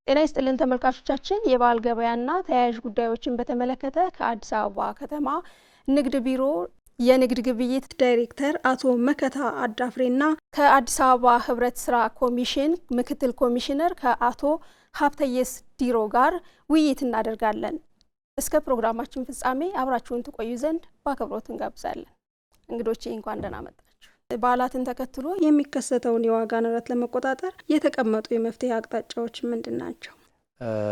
ጤና ይስጥልን ተመልካቾቻችን፣ የበዓል ገበያና ተያያዥ ጉዳዮችን በተመለከተ ከአዲስ አበባ ከተማ ንግድ ቢሮ የንግድ ግብይት ዳይሬክተር አቶ መከታ አዳፍሬና ከአዲስ አበባ ህብረት ስራ ኮሚሽን ምክትል ኮሚሽነር ከአቶ ሀብተየስ ዲሮ ጋር ውይይት እናደርጋለን። እስከ ፕሮግራማችን ፍጻሜ አብራችሁን ትቆዩ ዘንድ በአክብሮት እንጋብዛለን። እንግዶቼ እንኳን ደህና መጣችሁ። በዓላትን ተከትሎ የሚከሰተውን የዋጋ ንረት ለመቆጣጠር የተቀመጡ የመፍትሄ አቅጣጫዎች ምንድን ናቸው?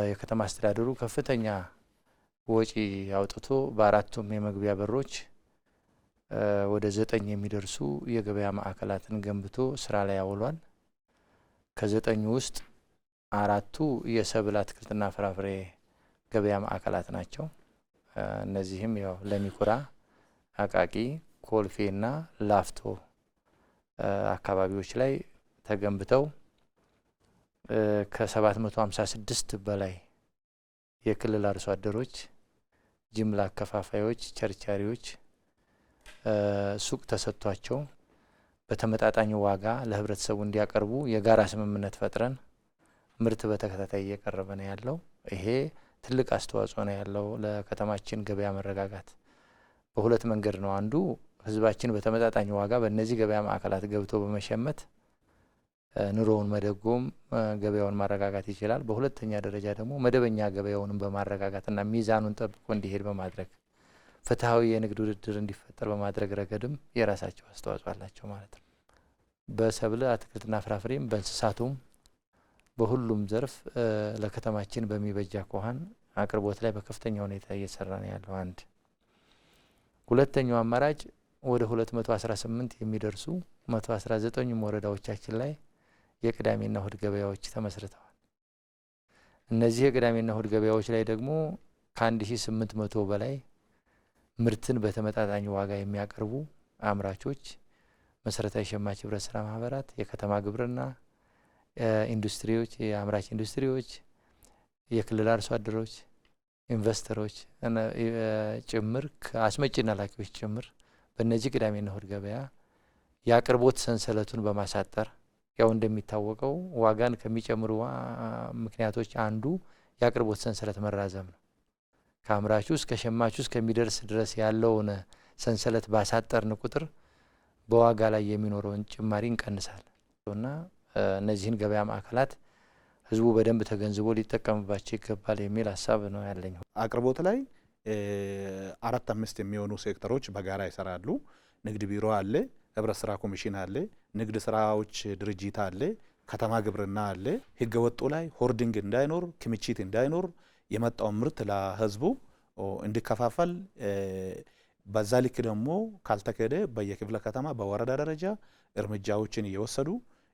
የከተማ አስተዳደሩ ከፍተኛ ወጪ አውጥቶ በአራቱም የመግቢያ በሮች ወደ 9 የሚደርሱ የገበያ ማዕከላትን ገንብቶ ስራ ላይ ያውሏል። ከ9 ውስጥ 4ቱ የሰብል አትክልትና ፍራፍሬ ገበያ ማዕከላት ናቸው። እነዚህም ያው ለሚኩራ፣ አቃቂ፣ ኮልፌና ላፍቶ አካባቢዎች ላይ ተገንብተው ከ756 በላይ የክልል አርሶ አደሮች፣ ጅምላ አከፋፋዮች፣ ቸርቻሪዎች ሱቅ ተሰጥቷቸው በተመጣጣኝ ዋጋ ለህብረተሰቡ እንዲያቀርቡ የጋራ ስምምነት ፈጥረን ምርት በተከታታይ እየቀረበ ነው ያለው። ይሄ ትልቅ አስተዋጽኦ ነው ያለው ለከተማችን ገበያ መረጋጋት። በሁለት መንገድ ነው። አንዱ ህዝባችን በተመጣጣኝ ዋጋ በእነዚህ ገበያ ማዕከላት ገብቶ በመሸመት ኑሮውን መደጎም ገበያውን ማረጋጋት ይችላል። በሁለተኛ ደረጃ ደግሞ መደበኛ ገበያውንም በማረጋጋትና ሚዛኑን ጠብቆ እንዲሄድ በማድረግ ፍትሃዊ የንግድ ውድድር እንዲፈጠር በማድረግ ረገድም የራሳቸው አስተዋጽኦ አላቸው ማለት ነው። በሰብል አትክልትና ፍራፍሬም በእንስሳቱም በሁሉም ዘርፍ ለከተማችን በሚበጃ አኳኋን አቅርቦት ላይ በከፍተኛ ሁኔታ እየሰራ ነው ያለው። አንድ ሁለተኛው አማራጭ ወደ 218 የሚደርሱ 119 ወረዳዎቻችን ላይ የቅዳሜና እሁድ ገበያዎች ተመስርተዋል። እነዚህ የቅዳሜና እሁድ ገበያዎች ላይ ደግሞ ከ1800 በላይ ምርትን በተመጣጣኝ ዋጋ የሚያቀርቡ አምራቾች፣ መሰረታዊ ሸማች ህብረት ስራ ማህበራት፣ የከተማ ግብርና ኢንዱስትሪዎች፣ የአምራች ኢንዱስትሪዎች፣ የክልል አርሶ አደሮች፣ ኢንቨስተሮች ጭምር አስመጪና ላኪዎች ጭምር በእነዚህ ቅዳሜና እሁድ ገበያ የአቅርቦት ሰንሰለቱን በማሳጠር ያው እንደሚታወቀው ዋጋን ከሚጨምሩ ምክንያቶች አንዱ የአቅርቦት ሰንሰለት መራዘም ነው። ከአምራቹ እስከ ሸማቹ እስከሚደርስ ድረስ ያለውን ሰንሰለት ባሳጠርን ቁጥር በዋጋ ላይ የሚኖረውን ጭማሪ እንቀንሳለን እና እነዚህን ገበያ ማዕከላት ህዝቡ በደንብ ተገንዝቦ ሊጠቀምባቸው ይገባል የሚል ሀሳብ ነው ያለኝ። አቅርቦት ላይ 4-5 የሚሆኑ ሴክተሮች በጋራ ይሰራሉ። ንግድ ቢሮ አለ፣ ህብረት ስራ ኮሚሽን አለ፣ ንግድ ስራዎች ድርጅት አለ፣ ከተማ ግብርና አለ። ህገ ወጡ ላይ ሆርዲንግ እንዳይኖር፣ ክምችት እንዳይኖር፣ የመጣውን ምርት ለህዝቡ እንዲከፋፈል በዛ ልክ ደግሞ ካልተከደ በየክፍለ ከተማ በወረዳ ደረጃ እርምጃዎችን እየወሰዱ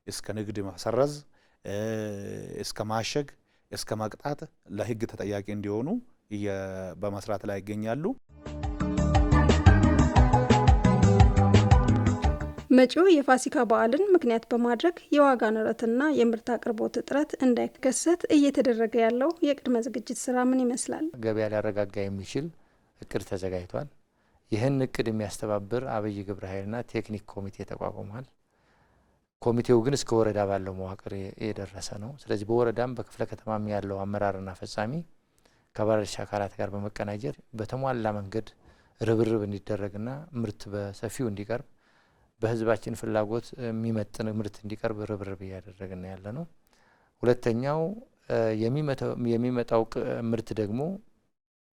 እስከ ንግድ ማሰረዝ እስከ ማሸግ እስከ ማቅጣት ለህግ ተጠያቂ እንዲሆኑ በመስራት ላይ ይገኛሉ። መጪው የፋሲካ በዓልን ምክንያት በማድረግ የዋጋ ንረትና የምርት አቅርቦት እጥረት እንዳይከሰት እየተደረገ ያለው የቅድመ ዝግጅት ስራ ምን ይመስላል? ገበያ ሊያረጋጋ የሚችል እቅድ ተዘጋጅቷል። ይህን እቅድ የሚያስተባብር አብይ ግብረ ኃይልና ቴክኒክ ኮሚቴ ተቋቁሟል። ኮሚቴው ግን እስከ ወረዳ ባለው መዋቅር የደረሰ ነው። ስለዚህ በወረዳም በክፍለ ከተማም ያለው አመራርና ፈጻሚ ከባለድርሻ አካላት ጋር በመቀናጀት በተሟላ መንገድ ርብርብ እንዲደረግና ምርት በሰፊው እንዲቀርብ በህዝባችን ፍላጎት የሚመጥን ምርት እንዲቀርብ ርብርብ እያደረግን ያለ ነው። ሁለተኛው የሚመጣው ምርት ደግሞ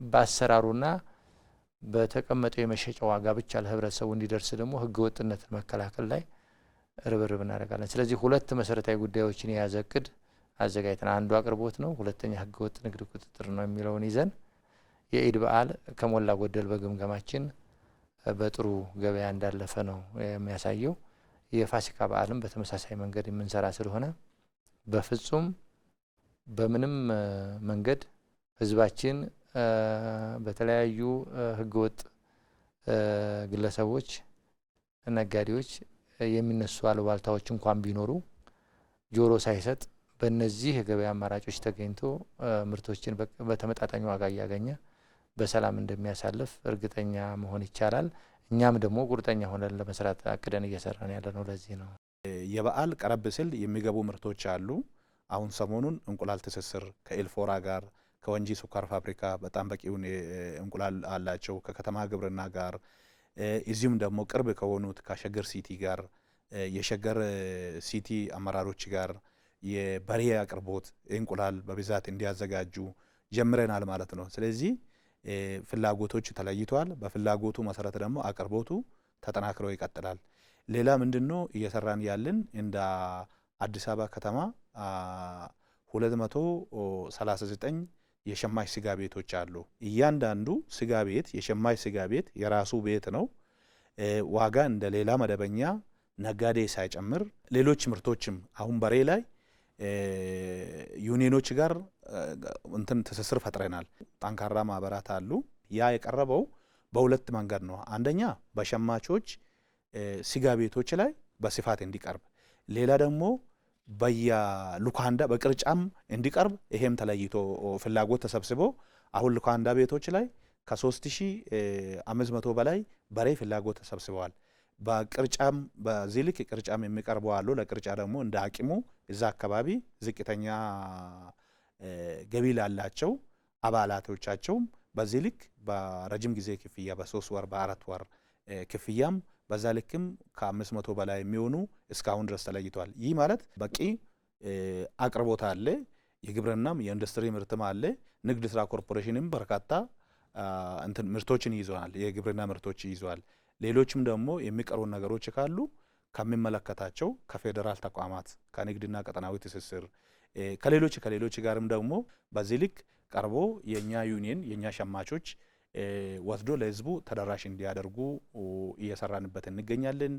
በአሰራሩና በተቀመጠው የመሸጫ ዋጋ ብቻ ለህብረተሰቡ እንዲደርስ ደግሞ ህገ ወጥነትን መከላከል ላይ ርብርብ እናደርጋለን። ስለዚህ ሁለት መሰረታዊ ጉዳዮችን የያዘ እቅድ አዘጋጅተን አንዱ አቅርቦት ነው፣ ሁለተኛ ህገ ወጥ ንግድ ቁጥጥር ነው የሚለውን ይዘን የኢድ በዓል ከሞላ ጎደል በግምገማችን በጥሩ ገበያ እንዳለፈ ነው የሚያሳየው። የፋሲካ በዓልም በተመሳሳይ መንገድ የምንሰራ ስለሆነ በፍጹም በምንም መንገድ ህዝባችን በተለያዩ ህገወጥ ግለሰቦች፣ ነጋዴዎች የሚነሱ አሉባልታዎች እንኳን ቢኖሩ ጆሮ ሳይሰጥ በእነዚህ የገበያ አማራጮች ተገኝቶ ምርቶችን በተመጣጣኝ ዋጋ እያገኘ በሰላም እንደሚያሳልፍ እርግጠኛ መሆን ይቻላል። እኛም ደግሞ ቁርጠኛ ሆነን ለመስራት አቅደን እየሰራን ያለ ነው። ለዚህ ነው የበዓል ቀረብ ሲል የሚገቡ ምርቶች አሉ። አሁን ሰሞኑን እንቁላል ትስስር ከኤልፎራ ጋር ከወንጂ ስኳር ፋብሪካ በጣም በቂውን እንቁላል አላቸው ከከተማ ግብርና ጋር እዚሁም ደግሞ ቅርብ ከሆኑት ከሸገር ሲቲ ጋር የሸገር ሲቲ አመራሮች ጋር የበሬ አቅርቦት እንቁላል በብዛት እንዲያዘጋጁ ጀምረናል ማለት ነው። ስለዚህ ፍላጎቶች ተለይቷል። በፍላጎቱ መሰረት ደግሞ አቅርቦቱ ተጠናክሮ ይቀጥላል። ሌላ ምንድነው እየሰራን ያለን እንደ አዲስ አበባ ከተማ 239 የሸማች ስጋ ቤቶች አሉ። እያንዳንዱ ስጋ ቤት የሸማች ስጋ ቤት የራሱ ቤት ነው። ዋጋ እንደ ሌላ መደበኛ ነጋዴ ሳይጨምር ሌሎች ምርቶችም አሁን በሬ ላይ ዩኒዮኖች ጋር እንትን ትስስር ፈጥረናል። ጠንካራ ማህበራት አሉ። ያ የቀረበው በሁለት መንገድ ነው። አንደኛ በሸማቾች ስጋ ቤቶች ላይ በስፋት እንዲቀርብ፣ ሌላ ደግሞ በየሉካንዳ በቅርጫም እንዲቀርብ። ይሄም ተለይቶ ፍላጎት ተሰብስቦ አሁን ሉካንዳ ቤቶች ላይ ከ3500 በላይ በሬ ፍላጎት ተሰብስበዋል። በቅርጫም በዚህ ልክ ቅርጫም የሚቀርበው አሉ። ለቅርጫ ደግሞ እንደ አቅሙ እዛ አካባቢ ዝቅተኛ ገቢ ላላቸው አባላቶቻቸውም በዚህ ልክ በረጅም ጊዜ ክፍያ በ3 ወር በ4 ወር ክፍያም በዛ ልክም ከ500 በላይ የሚሆኑ እስካሁን ድረስ ተለይቷል። ይህ ማለት በቂ አቅርቦት አለ። የግብርናም የኢንዱስትሪ ምርትም አለ። ንግድ ስራ ኮርፖሬሽንም በርካታ እንትን ምርቶችን ይዟል። የግብርና ምርቶች ይዟል። ሌሎችም ደግሞ የሚቀሩ ነገሮች ካሉ ከሚመለከታቸው ከፌዴራል ተቋማት ከንግድና ቀጠናዊ ትስስር ከሌሎች ጋርም ደግሞ በዚህ ልክ ቀርቦ የኛ ዩኒየን የኛ ሸማቾች ወስዶ ለህዝቡ ተደራሽ እንዲያደርጉ እየሰራንበት እንገኛለን።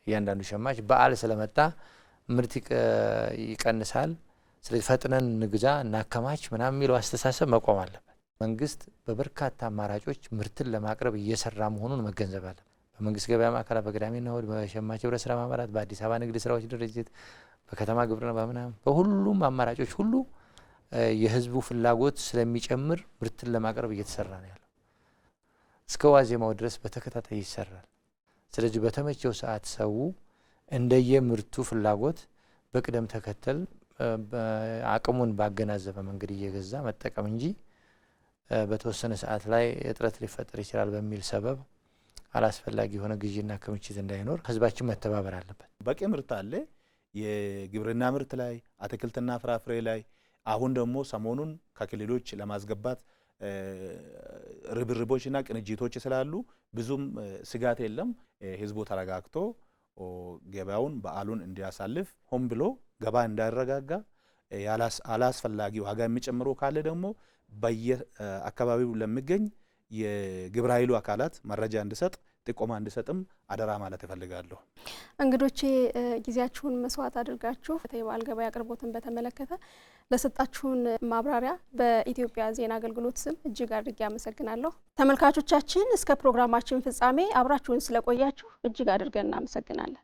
እያንዳንዱ ሸማች በዓል ስለመጣ ምርት ይቀንሳል፣ ስለዚህ ፈጥነን ንግዛ እናከማች ምናምን የሚለው አስተሳሰብ መቆም አለበት። መንግስት በበርካታ አማራጮች ምርትን ለማቅረብ እየሰራ መሆኑን መገንዘብ አለበት። በመንግስት ገበያ ማዕከላት፣ በቅዳሜና እሁድ፣ በሸማች ህብረት ስራ ማህበራት፣ በአዲስ አበባ ንግድ ስራዎች ድርጅት፣ በከተማ ግብርና በምናምን በሁሉም አማራጮች ሁሉ የህዝቡ ፍላጎት ስለሚጨምር ምርትን ለማቅረብ እየተሰራ ነው ያለው። እስከ ዋዜማው ድረስ በተከታታይ ይሰራል። ስለዚህ በተመቸው ሰዓት ሰው እንደየምርቱ ፍላጎት በቅደም ተከተል አቅሙን ባገናዘበ መንገድ እየገዛ መጠቀም እንጂ በተወሰነ ሰዓት ላይ እጥረት ሊፈጠር ይችላል በሚል ሰበብ አላስፈላጊ የሆነ ግዢና ክምችት እንዳይኖር ህዝባችን መተባበር አለበት። በቂ ምርት አለ። የግብርና ምርት ላይ አትክልትና ፍራፍሬ ላይ አሁን ደግሞ ሰሞኑን ከክልሎች ለማስገባት ርብርቦችና ቅንጅቶች ስላሉ ብዙም ስጋት የለም። ህዝቡ ተረጋግቶ ገበያውን በዓሉን እንዲያሳልፍ ሆን ብሎ ገባ እንዳይረጋጋ አላስፈላጊ ዋጋ የሚጨምሩ ካለ ደግሞ በየአካባቢው ለሚገኝ የግብረ ኃይሉ አካላት መረጃ እንዲሰጥ ጥቆማ እንዲሰጥም አደራ ማለት እፈልጋለሁ። እንግዶቼ ጊዜያችሁን መስዋዕት አድርጋችሁ የበዓል ገበያ አቅርቦትን በተመለከተ ለሰጣችሁን ማብራሪያ በኢትዮጵያ ዜና አገልግሎት ስም እጅግ አድርጌ አመሰግናለሁ። ተመልካቾቻችን እስከ ፕሮግራማችን ፍጻሜ አብራችሁን ስለቆያችሁ እጅግ አድርገን እናመሰግናለን።